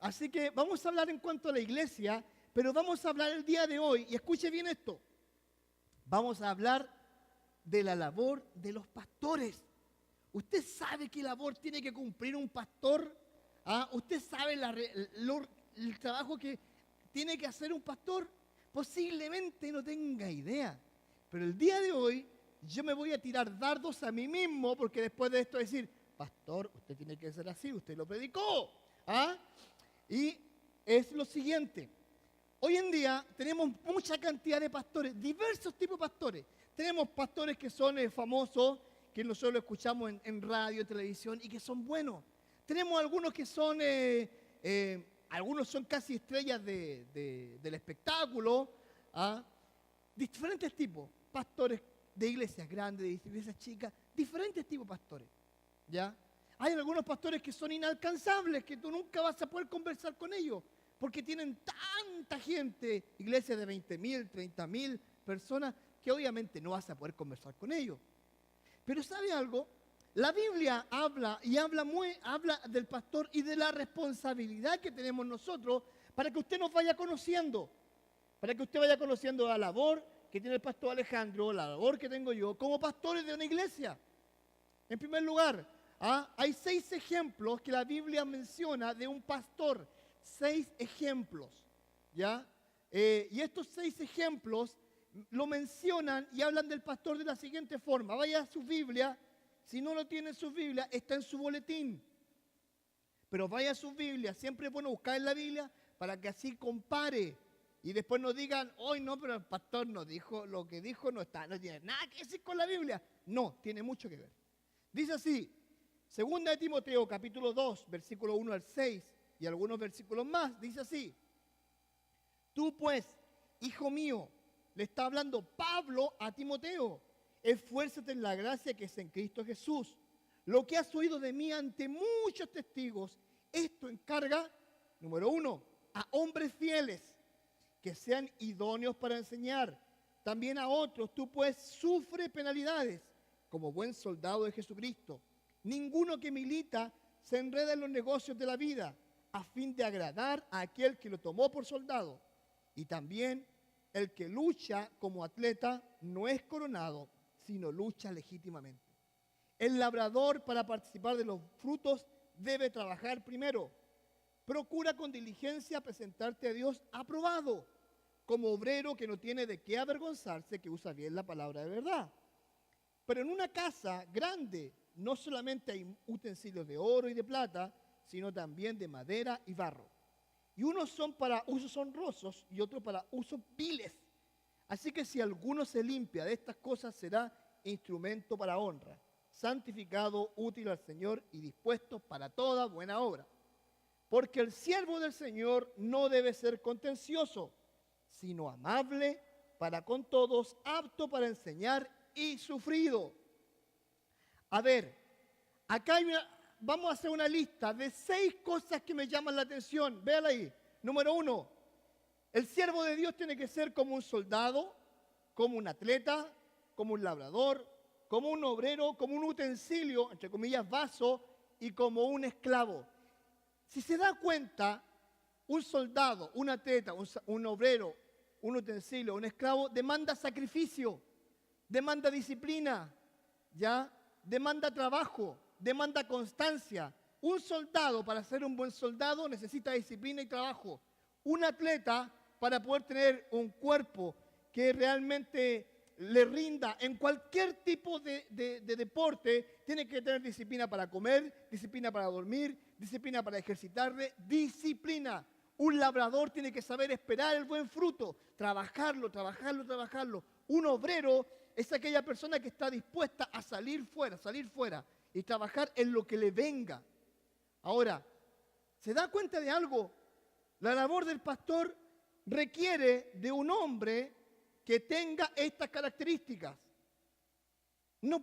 Así que vamos a hablar en cuanto a la iglesia, pero vamos a hablar el día de hoy, y escuche bien esto, vamos a hablar de la labor de los pastores. ¿Usted sabe qué labor tiene que cumplir un pastor? ¿Ah? ¿Usted sabe el trabajo que tiene que hacer un pastor? Posiblemente no tenga idea, pero el día de hoy yo me voy a tirar dardos a mí mismo, porque después de esto decir, pastor, usted tiene que ser así, usted lo predicó. ¿Ah? Y es lo siguiente, hoy en día tenemos mucha cantidad de pastores, diversos tipos de pastores. Tenemos pastores que son famosos, que nosotros lo escuchamos en radio, televisión, y que son buenos. Tenemos algunos que son, algunos son casi estrellas del espectáculo. ¿Ah? Diferentes tipos, pastores de iglesias grandes, de iglesias chicas, diferentes tipos de pastores. ¿Ya? Hay algunos pastores que son inalcanzables, que tú nunca vas a poder conversar con ellos, porque tienen tanta gente, iglesias de 20.000, 30.000 personas, que obviamente no vas a poder conversar con ellos. Pero ¿sabe algo? La Biblia habla del pastor y de la responsabilidad que tenemos nosotros para que usted nos vaya conociendo, para que usted vaya conociendo la labor que tiene el pastor Alejandro, la labor que tengo yo como pastores de una iglesia. En primer lugar, hay 6 ejemplos que la Biblia menciona de un pastor. 6 ejemplos, ¿ya? Y estos 6 ejemplos lo mencionan y hablan del pastor de la siguiente forma. Vaya a su Biblia, si no lo tiene en su Biblia, está en su boletín. Pero vaya a su Biblia, siempre es bueno buscar en la Biblia para que así compare. Y después nos digan, hoy no, pero el pastor nos dijo, lo que dijo no tiene nada que decir con la Biblia. No, tiene mucho que ver. Dice así, 2 de Timoteo, capítulo 2, versículo 1 al 6, y algunos versículos más, dice así, tú pues, hijo mío, le está hablando Pablo a Timoteo, esfuérzate en la gracia que es en Cristo Jesús. Lo que has oído de mí ante muchos testigos, esto encarga, número 1, a hombres fieles, que sean idóneos para enseñar. También a otros, tú pues sufre penalidades, como buen soldado de Jesucristo. Ninguno que milita se enreda en los negocios de la vida, a fin de agradar a aquel que lo tomó por soldado. Y también el que lucha como atleta no es coronado, sino lucha legítimamente. El labrador, para participar de los frutos, debe trabajar primero. Procura con diligencia presentarte a Dios aprobado, como obrero que no tiene de qué avergonzarse, que usa bien la palabra de verdad. Pero en una casa grande no solamente hay utensilios de oro y de plata, sino también de madera y barro. Y unos son para usos honrosos y otros para usos viles. Así que si alguno se limpia de estas cosas, será instrumento para honra, santificado, útil al Señor y dispuesto para toda buena obra. Porque el siervo del Señor no debe ser contencioso, sino amable para con todos, apto para enseñar y sufrido. A ver, acá vamos a hacer una lista de 6 cosas que me llaman la atención. Véala ahí. Número 1, el siervo de Dios tiene que ser como un soldado, como un atleta, como un labrador, como un obrero, como un utensilio, entre comillas, vaso, y como un esclavo. Si se da cuenta, un soldado, un atleta, un obrero, un utensilio, un esclavo, demanda sacrificio, demanda disciplina, ¿ya? Demanda trabajo, demanda constancia. Un soldado, para ser un buen soldado, necesita disciplina y trabajo. Un atleta, para poder tener un cuerpo que realmente le rinda en cualquier tipo de deporte, tiene que tener disciplina para comer, disciplina para dormir, disciplina para ejercitarle, disciplina. Un labrador tiene que saber esperar el buen fruto, trabajarlo. Un obrero es aquella persona que está dispuesta a salir fuera y trabajar en lo que le venga. Ahora, ¿se da cuenta de algo? La labor del pastor requiere de un hombre que tenga estas características. No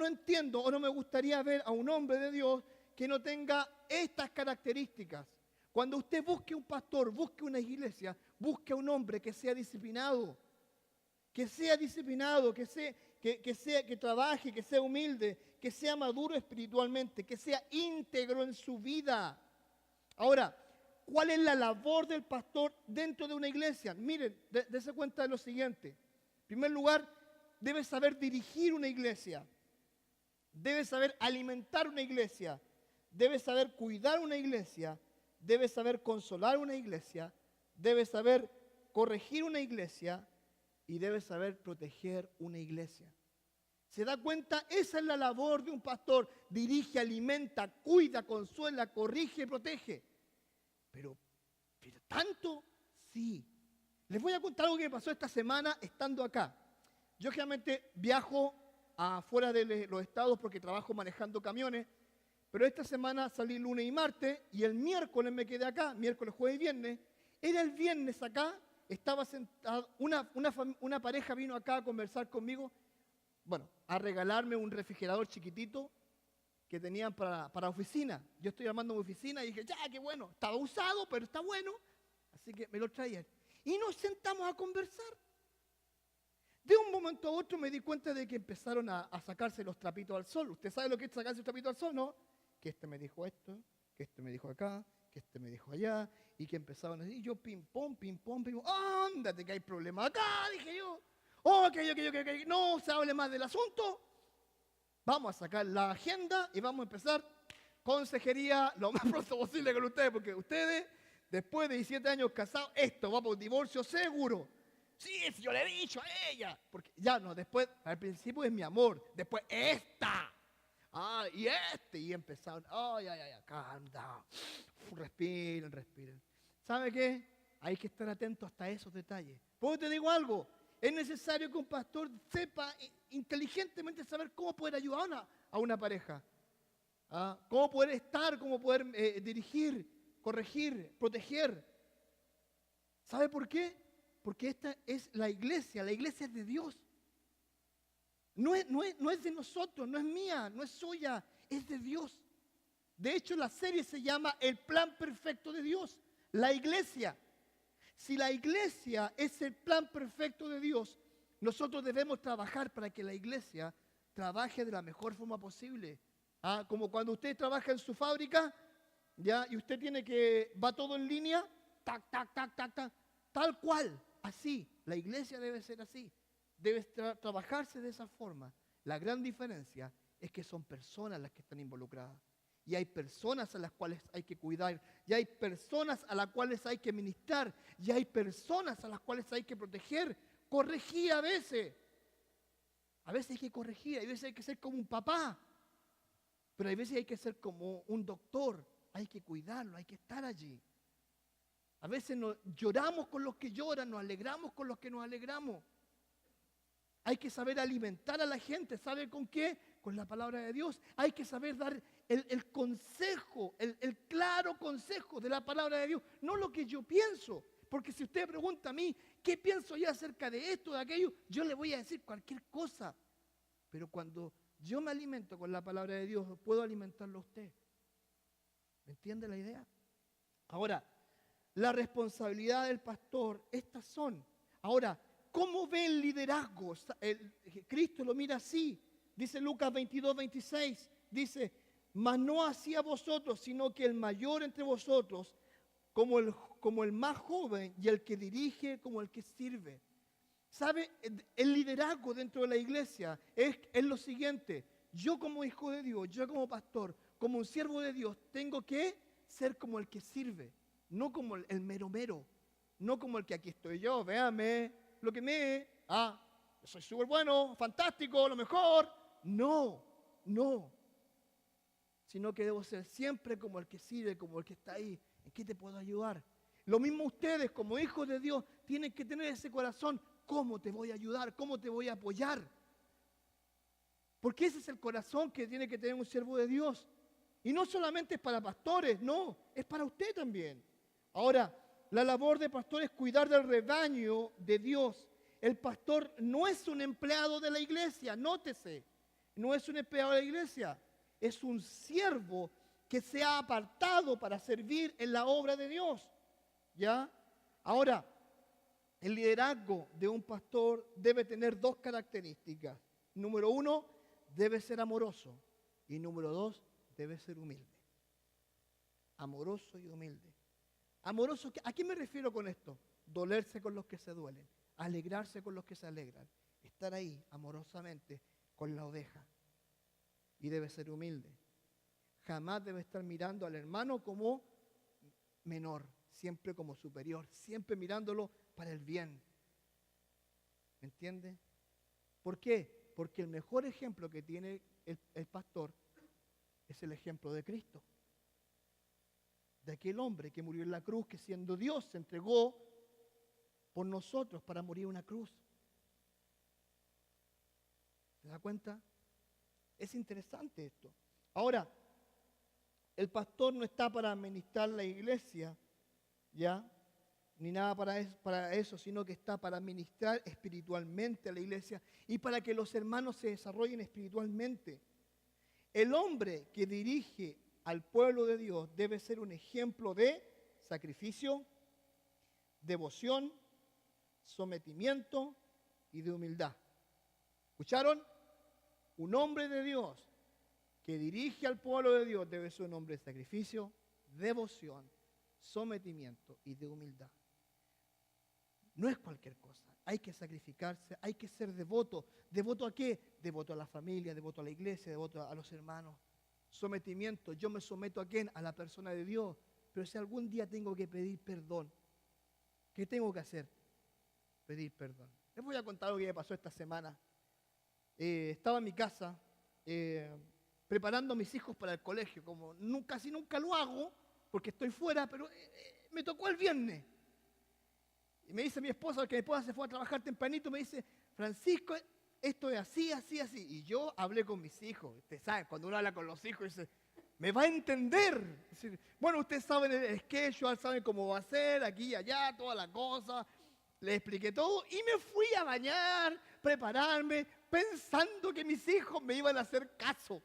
entiendo o no me gustaría ver a un hombre de Dios que no tenga estas características. Cuando usted busque un pastor, busque una iglesia, busque a un hombre que sea disciplinado, que trabaje, que sea humilde, que sea maduro espiritualmente, que sea íntegro en su vida. Ahora, ¿Cuál es la labor del pastor dentro de una iglesia? Miren, dése cuenta de lo siguiente. En primer lugar, debe saber dirigir una iglesia. Debe saber alimentar una iglesia. Debe saber cuidar una iglesia. Debe saber consolar una iglesia. Debe saber corregir una iglesia. Y debe saber proteger una iglesia. ¿Se da cuenta? Esa es la labor de un pastor. Dirige, alimenta, cuida, consuela, corrige y protege. Pero tanto, sí. Les voy a contar algo que me pasó esta semana estando acá. Yo generalmente viajo afuera de los estados porque trabajo manejando camiones, pero esta semana salí lunes y martes y el miércoles me quedé acá, miércoles, jueves y viernes. Era el viernes acá, estaba sentado, una pareja vino acá a conversar conmigo, bueno, a regalarme un refrigerador chiquitito que tenían para oficina. Yo estoy armando mi oficina y dije, ya, qué bueno, estaba usado, pero está bueno, así que me lo traían. Y nos sentamos a conversar. De un momento a otro me di cuenta de que empezaron a sacarse los trapitos al sol. ¿Usted sabe lo que es sacarse los trapitos al sol, no? Que este me dijo esto, que este me dijo acá, que este me dijo allá, y que empezaban a decir, y yo pim pom, ándate que hay problema acá, dije yo. Ok, no se hable más del asunto. Vamos a sacar la agenda y vamos a empezar consejería lo más pronto posible con ustedes, porque ustedes, después de 17 años casados, esto va por divorcio seguro. Sí, yo le he dicho a ella. Porque ya no, después, al principio es mi amor, después esta. Y y empezaron, calm down. Respiren. ¿Sabe qué? Hay que estar atento hasta esos detalles. Porque te digo algo, es necesario que un pastor sepa inteligentemente saber cómo poder ayudar a una pareja. Cómo poder estar, cómo poder dirigir, corregir, proteger. ¿Sabe por qué? Porque esta es la iglesia es de Dios. No es de nosotros, no es mía, no es suya, es de Dios. De hecho, la serie se llama El Plan Perfecto de Dios, la iglesia. Si la iglesia es el plan perfecto de Dios, nosotros debemos trabajar para que la iglesia trabaje de la mejor forma posible. Como cuando usted trabaja en su fábrica, ¿ya? Y usted va todo en línea, tac, tal cual, así. La iglesia debe ser así, debe trabajarse de esa forma. La gran diferencia es que son personas las que están involucradas. Y hay personas a las cuales hay que cuidar, y hay personas a las cuales hay que ministrar, y hay personas a las cuales hay que proteger, corregir a veces. A veces hay que corregir, a veces hay que ser como un papá, pero a veces hay que ser como un doctor, hay que cuidarlo, hay que estar allí. A veces lloramos con los que lloran, nos alegramos con los que nos alegramos. Hay que saber alimentar a la gente, ¿sabe con qué? Con la palabra de Dios. Hay que saber dar el consejo, el claro consejo de la palabra de Dios, no lo que yo pienso. Porque si usted pregunta a mí, ¿qué pienso yo acerca de esto, de aquello? Yo le voy a decir cualquier cosa. Pero cuando yo me alimento con la palabra de Dios, puedo alimentarlo a usted. ¿Me entiende la idea? Ahora, la responsabilidad del pastor, estas son. Ahora, ¿cómo ve el liderazgo? Cristo lo mira así. Dice Lucas 22:26. Dice, mas no así a vosotros, sino que el mayor entre vosotros, como el más joven, y el que dirige como el que sirve. ¿Sabe? El liderazgo dentro de la iglesia es lo siguiente. Yo como hijo de Dios, yo como pastor, como un siervo de Dios, tengo que ser como el que sirve. No como el mero. No como el que aquí estoy yo, véame lo que yo soy súper bueno, fantástico, lo mejor. No. Sino que debo ser siempre como el que sirve, como el que está ahí. ¿En qué te puedo ayudar? Lo mismo ustedes, como hijos de Dios, tienen que tener ese corazón. ¿Cómo te voy a ayudar? ¿Cómo te voy a apoyar? Porque ese es el corazón que tiene que tener un siervo de Dios. Y no solamente es para pastores, no, es para usted también. Ahora, la labor de pastor es cuidar del rebaño de Dios. El pastor no es un empleado de la iglesia, nótese. No es un empleado de la iglesia, es un siervo que se ha apartado para servir en la obra de Dios. ¿Ya? Ahora, el liderazgo de un pastor debe tener dos características. Número 1, debe ser amoroso. Y número 2, debe ser humilde. Amoroso y humilde. Amoroso, ¿a qué me refiero con esto? Dolerse con los que se duelen, alegrarse con los que se alegran, estar ahí amorosamente con la oveja. Y debe ser humilde. Jamás debe estar mirando al hermano como menor, siempre como superior, siempre mirándolo para el bien. ¿Me entiende? ¿Por qué? Porque el mejor ejemplo que tiene el pastor es el ejemplo de Cristo. De aquel hombre que murió en la cruz, que siendo Dios se entregó por nosotros para morir en una cruz. ¿Se da cuenta? Es interesante esto. Ahora, el pastor no está para administrar la iglesia, ¿ya? Ni nada para eso, sino que está para ministrar espiritualmente a la iglesia y para que los hermanos se desarrollen espiritualmente. El hombre que dirige al pueblo de Dios debe ser un ejemplo de sacrificio, devoción, sometimiento y de humildad. ¿Escucharon? Un hombre de Dios que dirige al pueblo de Dios debe ser un hombre de sacrificio, devoción, sometimiento y de humildad. No es cualquier cosa. Hay que sacrificarse, hay que ser devoto. ¿Devoto a qué? Devoto a la familia, devoto a la iglesia, devoto a los hermanos. Sometimiento. ¿Yo me someto a quién? A la persona de Dios. Pero si algún día tengo que pedir perdón, ¿qué tengo que hacer? Pedir perdón. Les voy a contar algo que me pasó esta semana. Estaba en mi casa preparando a mis hijos para el colegio. Como casi nunca lo hago porque estoy fuera, pero me tocó el viernes. Y me dice mi esposa, que mi esposa se fue a trabajar tempranito, me dice, Francisco, esto es así, así, así. Y yo hablé con mis hijos. Ustedes saben, cuando uno habla con los hijos, dice, me va a entender. Es decir, bueno, ustedes saben el schedule, saben cómo va a ser, aquí y allá, toda la cosa. Les expliqué todo y me fui a bañar, prepararme, pensando que mis hijos me iban a hacer caso.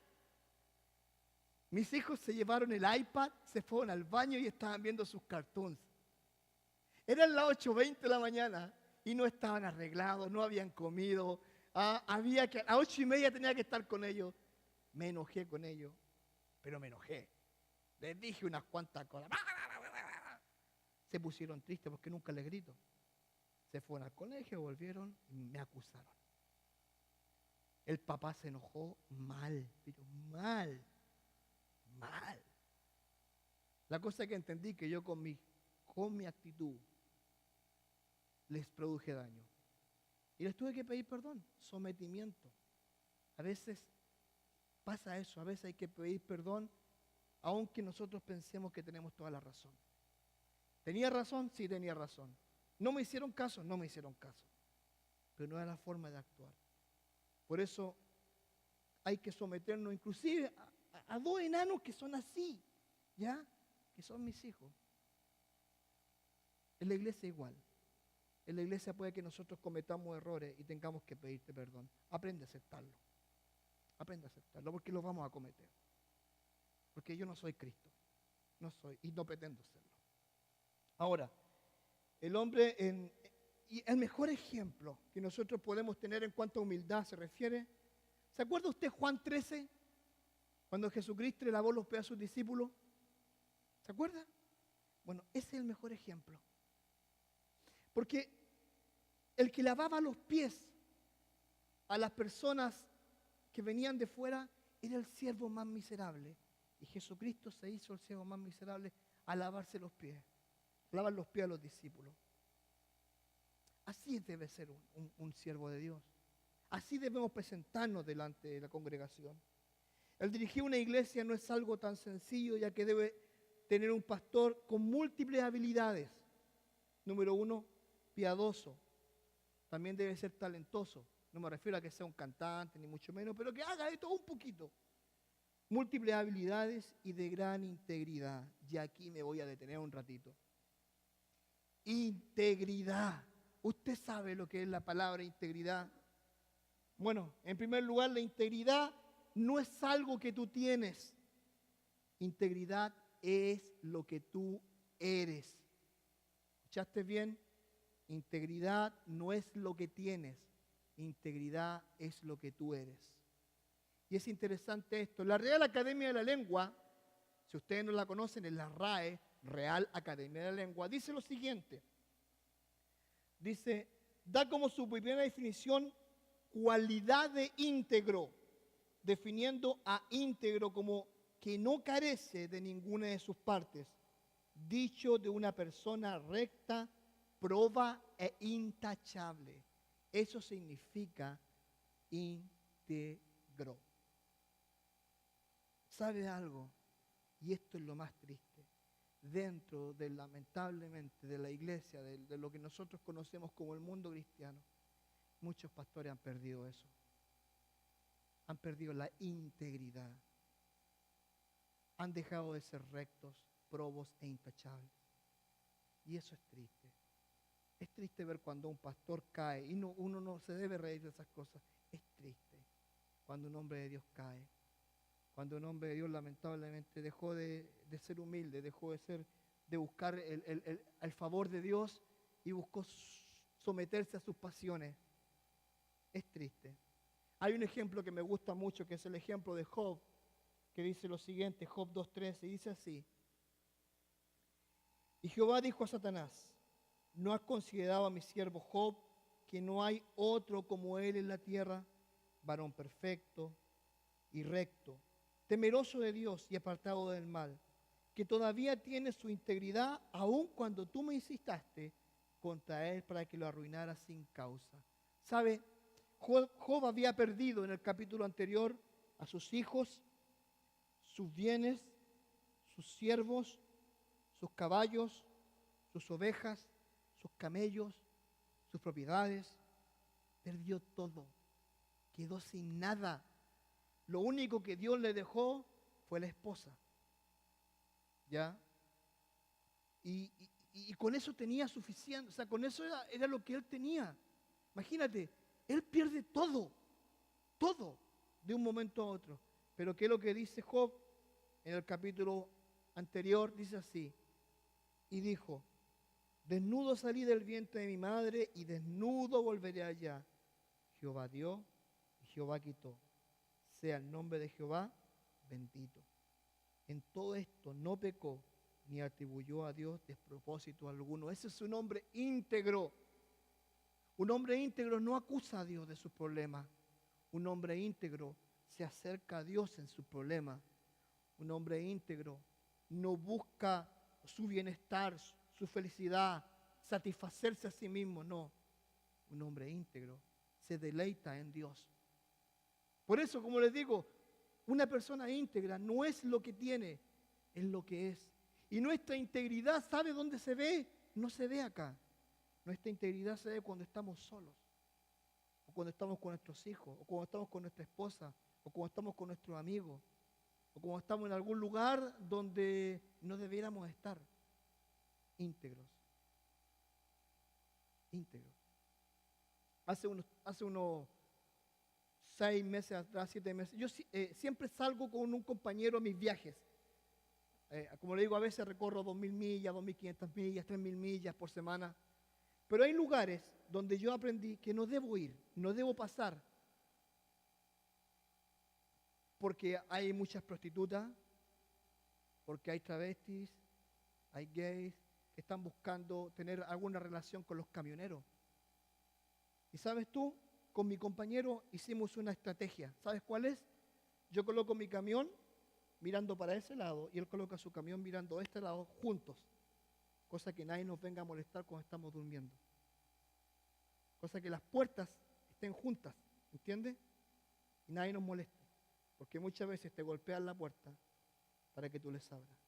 Mis hijos se llevaron el iPad, se fueron al baño y estaban viendo sus cartoons. Eran las 8:20 de la mañana y no estaban arreglados, no habían comido. A las 8:30 tenía que estar con ellos. Me enojé con ellos, pero me enojé. Les dije unas cuantas cosas. Se pusieron tristes porque nunca les grito. Se fueron al colegio, volvieron y me acusaron. El papá se enojó mal, pero mal. La cosa es que entendí que yo con mi actitud les produje daño. Y les tuve que pedir perdón, sometimiento. A veces pasa eso, a veces hay que pedir perdón, aunque nosotros pensemos que tenemos toda la razón. ¿Tenía razón? Sí, tenía razón. ¿No me hicieron caso? No me hicieron caso. Pero no era la forma de actuar. Por eso hay que someternos inclusive a dos enanos que son así, ¿ya? Que son mis hijos. En la iglesia igual. En la iglesia puede que nosotros cometamos errores y tengamos que pedirte perdón. Aprende a aceptarlo. Aprende a aceptarlo porque lo vamos a cometer. Porque yo no soy Cristo. No soy y no pretendo serlo. Ahora, el hombre, y el mejor ejemplo que nosotros podemos tener en cuanto a humildad se refiere, ¿se acuerda usted Juan 13? Cuando Jesucristo le lavó los pies a sus discípulos. ¿Se acuerda? Bueno, ese es el mejor ejemplo. Porque el que lavaba los pies a las personas que venían de fuera era el siervo más miserable. Y Jesucristo se hizo el siervo más miserable al lavarse los pies. Lavar los pies a los discípulos. Así debe ser un siervo de Dios. Así debemos presentarnos delante de la congregación. El dirigir una iglesia no es algo tan sencillo, ya que debe tener un pastor con múltiples habilidades. Número 1, piadoso. También debe ser talentoso. No me refiero a que sea un cantante, ni mucho menos, pero que haga de todo un poquito. Múltiples habilidades y de gran integridad. Y aquí me voy a detener un ratito. Integridad. ¿Usted sabe lo que es la palabra integridad? Bueno, en primer lugar, la integridad no es algo que tú tienes. Integridad es lo que tú eres. ¿Escuchaste bien? Integridad no es lo que tienes. Integridad es lo que tú eres. Y es interesante esto. La Real Academia de la Lengua, si ustedes no la conocen, es la RAE, Real Academia de la Lengua, dice lo siguiente. Dice, da como su primera definición cualidad de íntegro, definiendo a íntegro como que no carece de ninguna de sus partes, dicho de una persona recta, proba e intachable. Eso significa íntegro. ¿Sabe algo? Y esto es lo más triste. Dentro de, lamentablemente, de la iglesia, de lo que nosotros conocemos como el mundo cristiano, muchos pastores han perdido eso. Han perdido la integridad. Han dejado de ser rectos, probos e intachables. Y eso es triste. Es triste ver cuando un pastor cae, y uno no se debe reír de esas cosas. Es triste cuando un hombre de Dios cae. Cuando un hombre de Dios lamentablemente dejó de ser humilde, dejó de buscar el favor de Dios y buscó someterse a sus pasiones. Es triste. Hay un ejemplo que me gusta mucho, que es el ejemplo de Job, que dice lo siguiente, Job 2:13, y dice así. Y Jehová dijo a Satanás, ¿no has considerado a mi siervo Job, que no hay otro como él en la tierra, varón perfecto y recto, temeroso de Dios y apartado del mal, que todavía tiene su integridad, aun cuando tú me incitaste contra él para que lo arruinara sin causa? ¿Sabe? Job había perdido en el capítulo anterior a sus hijos, sus bienes, sus siervos, sus caballos, sus ovejas, sus camellos, sus propiedades. Perdió todo. Quedó sin nada. Lo único que Dios le dejó fue la esposa. ¿Ya? Y con eso tenía suficiente. O sea, con eso era lo que él tenía. Imagínate, él pierde todo. Todo. De un momento a otro. Pero ¿qué es lo que dice Job? En el capítulo anterior dice así. Y dijo, desnudo salí del vientre de mi madre y desnudo volveré allá. Jehová dio y Jehová quitó. Sea el nombre de Jehová bendito. En todo esto no pecó ni atribuyó a Dios despropósito alguno. Ese es un hombre íntegro. Un hombre íntegro no acusa a Dios de sus problemas. Un hombre íntegro se acerca a Dios en sus problemas. Un hombre íntegro no busca su bienestar, su felicidad, satisfacerse a sí mismo, no. Un hombre íntegro se deleita en Dios. Por eso, como les digo, una persona íntegra no es lo que tiene, es lo que es. Y nuestra integridad, ¿sabe dónde se ve? No se ve acá. Nuestra integridad se ve cuando estamos solos, o cuando estamos con nuestros hijos, o cuando estamos con nuestra esposa, o cuando estamos con nuestros amigos, o cuando estamos en algún lugar donde no debiéramos estar. Íntegros. Íntegros. Hace unos 6 meses atrás, 7 meses, yo siempre salgo con un compañero a mis viajes. Como le digo, a veces recorro 2.000 millas, 2.500 millas, 3.000 millas por semana. Pero hay lugares donde yo aprendí que no debo ir, no debo pasar. Porque hay muchas prostitutas, porque hay travestis, hay gays que están buscando tener alguna relación con los camioneros. Y sabes tú, con mi compañero hicimos una estrategia. ¿Sabes cuál es? Yo coloco mi camión mirando para ese lado y él coloca su camión mirando a este lado juntos. Cosa que nadie nos venga a molestar cuando estamos durmiendo. Cosa que las puertas estén juntas, ¿entiendes? Y nadie nos moleste. Porque muchas veces te golpean la puerta para que tú les abras.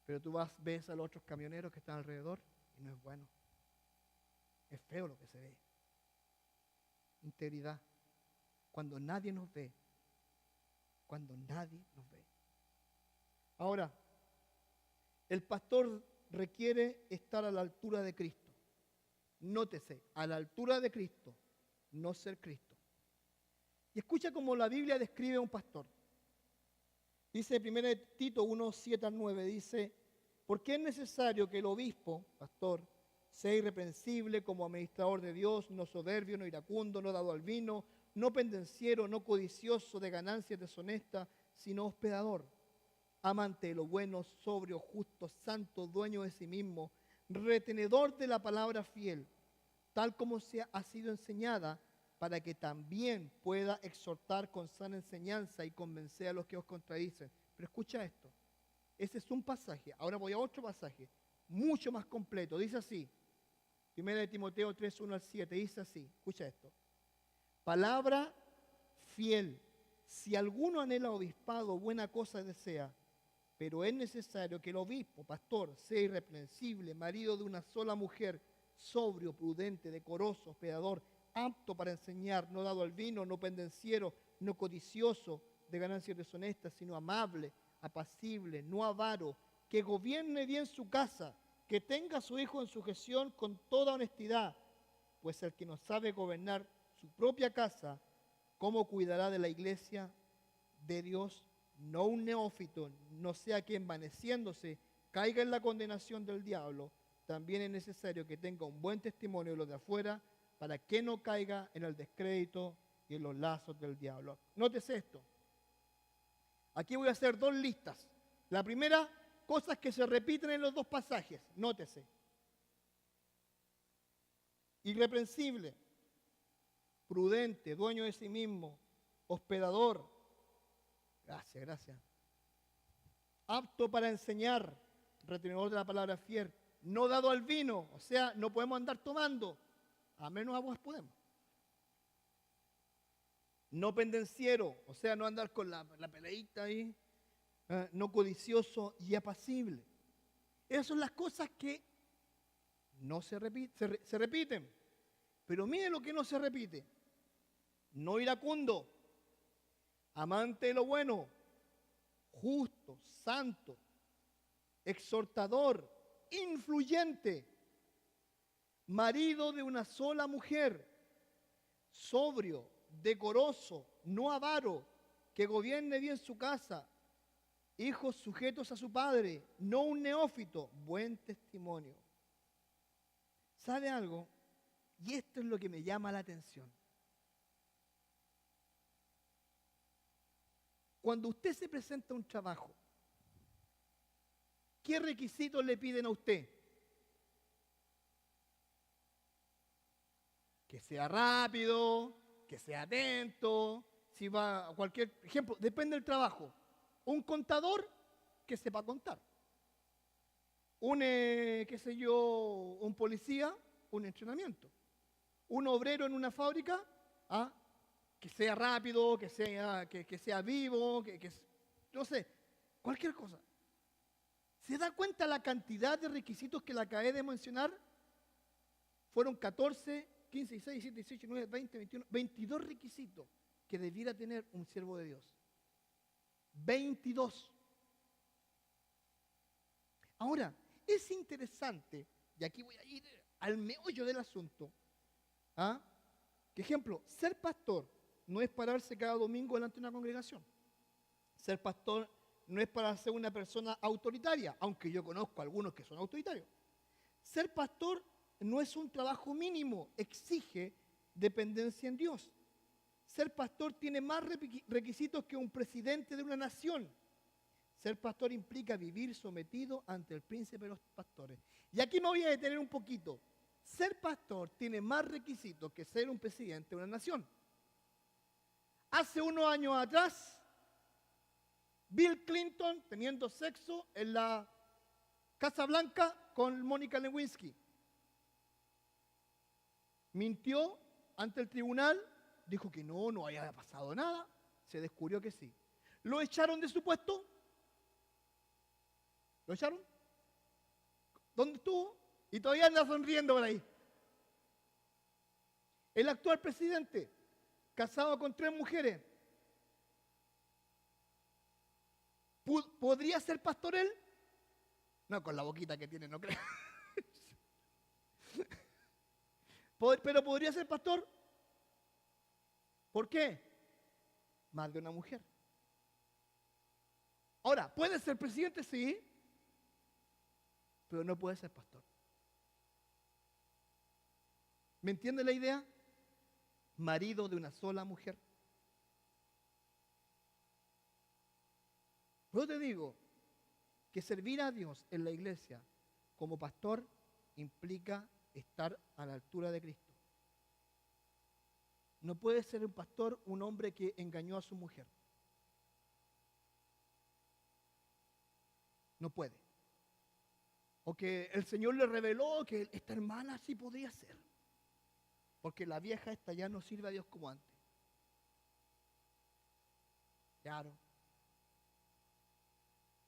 Pero tú ves a los otros camioneros que están alrededor y no es bueno. Es feo lo que se ve. Integridad. Cuando nadie nos ve. Cuando nadie nos ve. Ahora, el pastor requiere estar a la altura de Cristo. Nótese, a la altura de Cristo, no ser Cristo. Y escucha cómo la Biblia describe a un pastor. Dice 1 Tito 1, 7-9, dice, porque es necesario que el obispo, pastor, sea irreprensible como administrador de Dios, no soberbio, no iracundo, no dado al vino, no pendenciero, no codicioso de ganancias deshonestas, sino hospedador, amante de lo bueno, sobrio, justo, santo, dueño de sí mismo, retenedor de la palabra fiel, tal como ha sido enseñada, para que también pueda exhortar con sana enseñanza y convencer a los que os contradicen. Pero escucha esto, ese es un pasaje. Ahora voy a otro pasaje, mucho más completo. Dice así, 1 Timoteo 3, 1 al 7, dice así, escucha esto. Palabra fiel, si alguno anhela obispado, buena cosa desea, pero es necesario que el obispo, pastor, sea irreprensible, marido de una sola mujer, sobrio, prudente, decoroso, hospedador, apto para enseñar, no dado al vino, no pendenciero, no codicioso de ganancias deshonestas, sino amable, apacible, no avaro, que gobierne bien su casa, que tenga a su hijo en sujeción con toda honestidad, pues el que no sabe gobernar su propia casa, ¿cómo cuidará de la iglesia de Dios? No un neófito, no sea que envaneciéndose caiga en la condenación del diablo. También es necesario que tenga un buen testimonio de los de afuera, para que no caiga en el descrédito y en los lazos del diablo. Nótese esto. Aquí voy a hacer dos listas. La primera, cosas que se repiten en los dos pasajes. Nótese. Irreprensible, prudente, dueño de sí mismo, hospedador. Gracias. Apto para enseñar, retenedor de la palabra fiel, no dado al vino, o sea, no podemos andar tomando. A menos a vos podemos. No pendenciero, o sea, no andar con la peleita ahí. No codicioso y apacible. Esas son las cosas que no se repiten. Pero mire lo que no se repite. No iracundo, amante de lo bueno, justo, santo, exhortador, influyente, marido de una sola mujer, sobrio, decoroso, no avaro, que gobierne bien su casa, hijos sujetos a su padre, no un neófito, buen testimonio. ¿Sabe algo? Y esto es lo que me llama la atención. Cuando usted se presenta a un trabajo, ¿qué requisitos le piden a usted? Que sea rápido, que sea atento, si va a cualquier ejemplo, depende del trabajo. Un contador que sepa contar. Un policía, un entrenamiento. Un obrero en una fábrica, que sea rápido, que sea vivo, no sé, cualquier cosa. ¿Se da cuenta la cantidad de requisitos que le acabé de mencionar? Fueron 14, 15, 16, 17, 18, 19, 20, 21, 22 requisitos que debiera tener un siervo de Dios. 22. Ahora, es interesante, y aquí voy a ir al meollo del asunto, que ejemplo, ser pastor no es pararse cada domingo delante de una congregación. Ser pastor no es para ser una persona autoritaria, aunque yo conozco a algunos que son autoritarios. Ser pastor no es un trabajo mínimo, exige dependencia en Dios. Ser pastor tiene más requisitos que un presidente de una nación. Ser pastor implica vivir sometido ante el príncipe de los pastores. Y aquí me voy a detener un poquito. Ser pastor tiene más requisitos que ser un presidente de una nación. Hace unos años atrás, Bill Clinton teniendo sexo en la Casa Blanca con Mónica Lewinsky. Mintió ante el tribunal, dijo que no había pasado nada, se descubrió que sí. ¿Lo echaron de su puesto? ¿Lo echaron? ¿Dónde estuvo? Y todavía anda sonriendo por ahí. El actual presidente, casado con 3 mujeres, ¿podría ser pastor él? No, con la boquita que tiene, no creo. Pero ¿podría ser pastor? ¿Por qué? Más de una mujer. Ahora, ¿puede ser presidente? Sí, pero no puede ser pastor. ¿Me entiende la idea? marido de una sola mujer. Yo te digo que servir a Dios en la iglesia como pastor implica estar a la altura de Cristo. No puede ser un pastor un hombre que engañó a su mujer. No puede. O que el Señor le reveló que esta hermana sí podía ser. Porque la vieja esta ya no sirve a Dios como antes. Claro.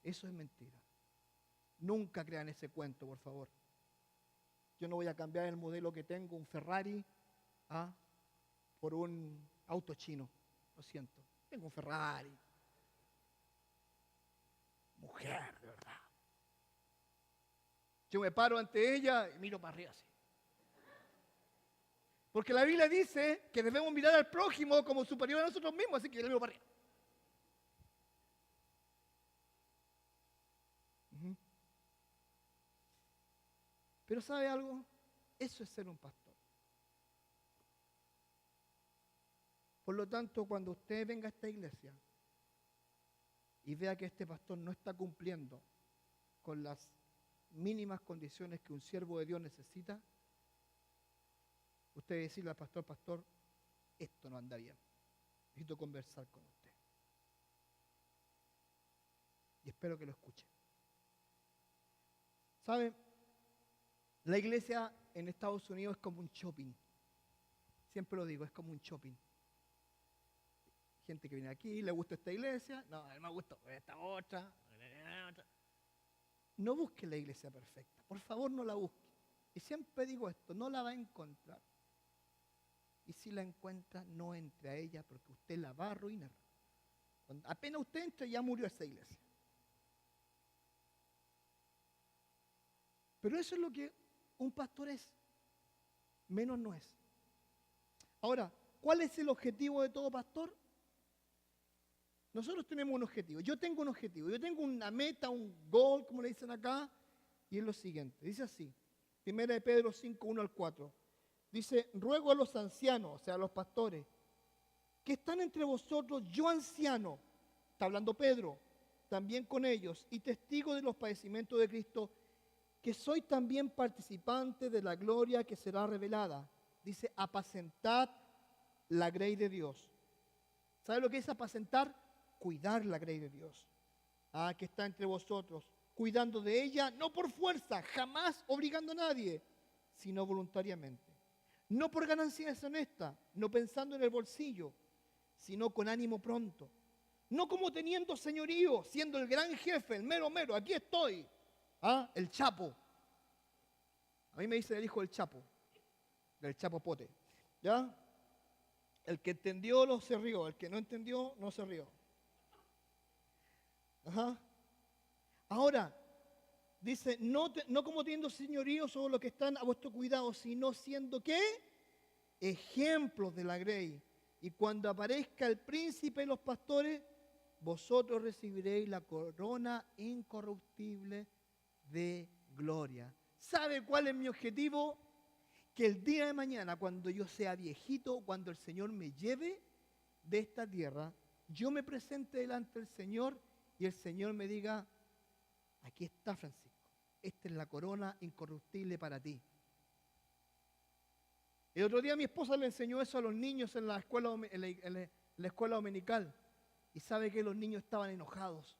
Eso es mentira. Nunca crean ese cuento, por favor. Yo no voy a cambiar el modelo que tengo, un Ferrari, por un auto chino. Lo siento. Tengo un Ferrari. Mujer, de verdad. Yo me paro ante ella y miro para arriba así. Porque la Biblia dice que debemos mirar al prójimo como superior a nosotros mismos, así que yo le miro para arriba. Pero ¿sabe algo? Eso es ser un pastor. Por lo tanto, cuando usted venga a esta iglesia y vea que este pastor no está cumpliendo con las mínimas condiciones que un siervo de Dios necesita, usted decirle al pastor, pastor, esto no anda bien. Necesito conversar con usted. Y espero que lo escuche. ¿Sabe? La iglesia en Estados Unidos es como un shopping. Siempre lo digo, es como un shopping. Gente que viene aquí, le gusta esta iglesia, no, a él me gusta esta otra. No busque la iglesia perfecta, por favor no la busque. Y siempre digo esto, no la va a encontrar. Y si la encuentra, no entre a ella porque usted la va a arruinar. Cuando apenas usted entre, ya murió esa iglesia. Pero eso es lo que un pastor es. Menos no es. Ahora, ¿cuál es el objetivo de todo pastor? Nosotros tenemos un objetivo. Yo tengo un objetivo. Yo tengo una meta, un goal, como le dicen acá, y es lo siguiente. Dice así, 1 de Pedro 5, 1 al 4. Dice, ruego a los ancianos, o sea, a los pastores, que están entre vosotros, yo anciano, está hablando Pedro, también con ellos, y testigo de los padecimientos de Cristo, que soy también participante de la gloria que será revelada. Dice, apacentad la grey de Dios. ¿Sabe lo que es apacentar? Cuidar la grey de Dios. Que está entre vosotros, cuidando de ella, no por fuerza, jamás obligando a nadie, sino voluntariamente. No por ganancia deshonesta, no pensando en el bolsillo, sino con ánimo pronto. No como teniendo señorío, siendo el gran jefe, el mero mero, aquí estoy. El Chapo. A mí me dicen el hijo del Chapo, del Chapo Pote. ¿Ya? El que entendió no se rió, el que no entendió no se rió. Ahora, dice, no como teniendo señorío sobre los que están a vuestro cuidado, sino siendo ¿qué? Ejemplos de la grey. Y cuando aparezca el príncipe de los pastores, vosotros recibiréis la corona incorruptible de gloria. ¿Sabe cuál es mi objetivo? Que el día de mañana, cuando yo sea viejito, cuando el Señor me lleve de esta tierra, yo me presente delante del Señor y el Señor me diga, aquí está Francisco, esta es la corona incorruptible para ti. El otro día mi esposa le enseñó eso a los niños en la escuela, en la escuela dominical. Y sabe que los niños estaban enojados.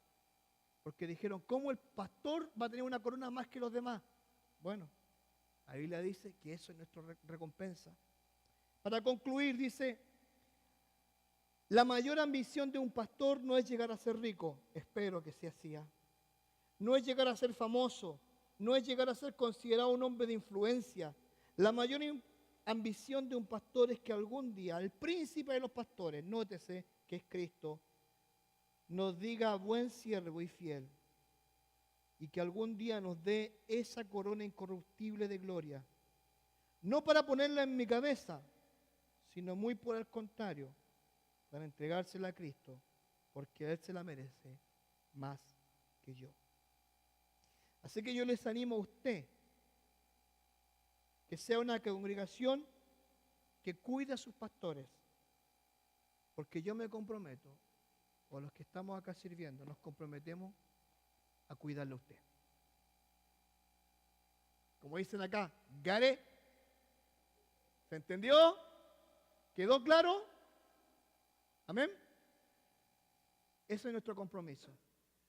Porque dijeron, ¿cómo el pastor va a tener una corona más que los demás? Bueno, la Biblia dice que eso es nuestra recompensa. Para concluir, dice, la mayor ambición de un pastor no es llegar a ser rico. Espero que sea así. No es llegar a ser famoso. No es llegar a ser considerado un hombre de influencia. La mayor ambición de un pastor es que algún día el príncipe de los pastores, nótese que es Cristo, nos diga buen siervo y fiel, y que algún día nos dé esa corona incorruptible de gloria, no para ponerla en mi cabeza, sino muy por el contrario, para entregársela a Cristo, porque Él se la merece más que yo. Así que yo les animo a usted que sea una congregación que cuide a sus pastores, porque yo me comprometo, o los que estamos acá sirviendo, nos comprometemos a cuidarle a usted. Como dicen acá, Gare, ¿se entendió? ¿Quedó claro? ¿Amén? Ese es nuestro compromiso.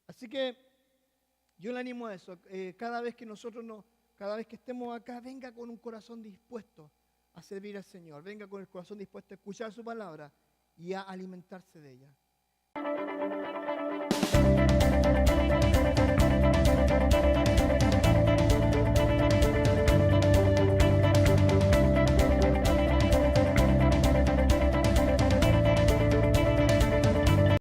Así que yo le animo a eso. Cada vez que cada vez que estemos acá, venga con un corazón dispuesto a servir al Señor. Venga con el corazón dispuesto a escuchar su palabra y a alimentarse de ella.